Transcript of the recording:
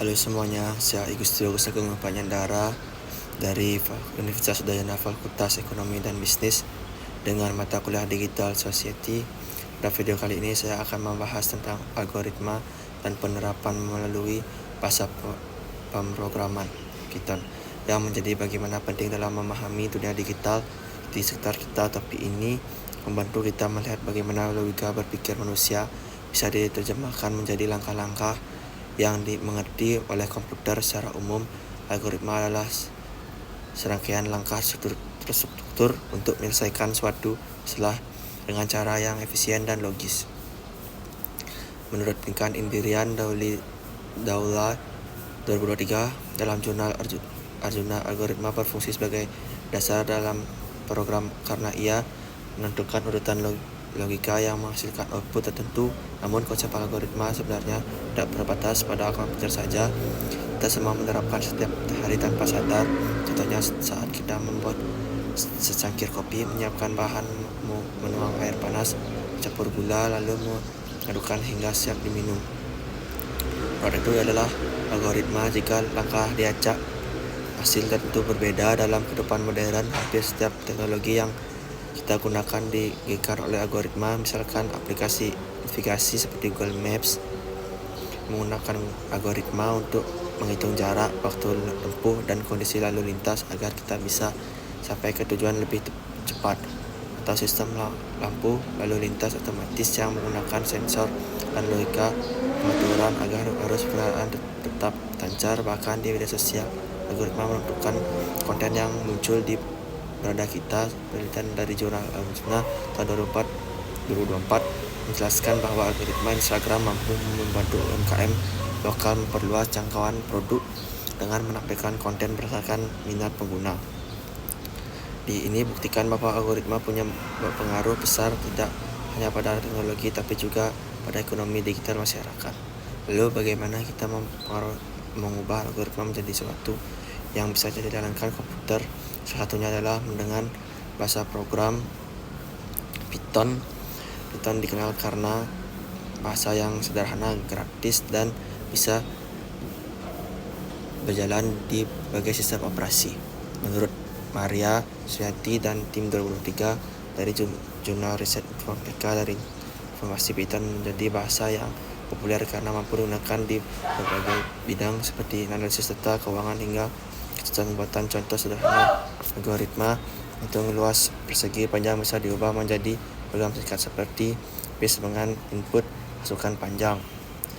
Halo semuanya, saya Igusti Agus Agung Panyandara dari Universitas Udayana Fakultas Ekonomi dan Bisnis dengan mata kuliah Digital Society. Pada video kali ini saya akan membahas tentang algoritma dan penerapan melalui bahasa pemrograman Python yang menjadi bagaimana penting dalam memahami dunia digital di sekitar kita. Topik ini membantu kita melihat bagaimana logika berpikir manusia bisa diterjemahkan menjadi langkah-langkah yang dimengerti oleh komputer secara umum. Algoritma adalah serangkaian langkah terstruktur untuk menyelesaikan suatu masalah dengan cara yang efisien dan logis. Menurut peringkat Indrian Daula 2023 dalam jurnal Arjuna, algoritma berfungsi sebagai dasar dalam program karena ia menentukan urutan logika yang menghasilkan output tertentu. Namun konsep algoritma sebenarnya tidak terbatas pada komputer saja. Kita semua menerapkan setiap hari tanpa sadar. Contohnya saat kita membuat secangkir kopi, menyiapkan bahan, menuang air panas, campur gula, lalu mengadukkan hingga siap diminum. Produk itu adalah algoritma. Jika langkah diacak, hasil tentu berbeda. Dalam kehidupan modern, hampir setiap teknologi yang kita gunakan digerakkan oleh algoritma. Misalkan aplikasi navigasi seperti Google Maps menggunakan algoritma untuk menghitung jarak, waktu tempuh, dan kondisi lalu lintas agar kita bisa sampai ke tujuan lebih cepat. Atau sistem lampu lalu lintas otomatis yang menggunakan sensor dan logika pengaturan agar arus kendaraan tetap lancar. Bahkan di media sosial, algoritma menentukan konten yang muncul di berada kita. Penelitian dari jurnal Arjuna tahun 2024 menjelaskan bahwa algoritma Instagram mampu membantu UMKM lokal memperluas jangkauan produk dengan menampilkan konten berdasarkan minat pengguna. Ini buktikan bahwa algoritma punya pengaruh besar tidak hanya pada teknologi tapi juga pada ekonomi digital masyarakat. Lalu bagaimana kita mengubah algoritma menjadi sesuatu yang bisa dijalankan komputer? Salah satunya adalah dengan bahasa program Python. Python dikenal karena bahasa yang sederhana, gratis, dan bisa berjalan di berbagai sistem operasi. Menurut Maria Suyanti dan tim 2023 dari jurnal riset informatika dari informasi, Python menjadi bahasa yang populer karena mampu digunakan di berbagai bidang seperti analisis data, keuangan, hingga pembuatan contoh sederhana. Algoritma hitung luas persegi panjang bisa diubah menjadi program singkat seperti base dengan input masukan panjang.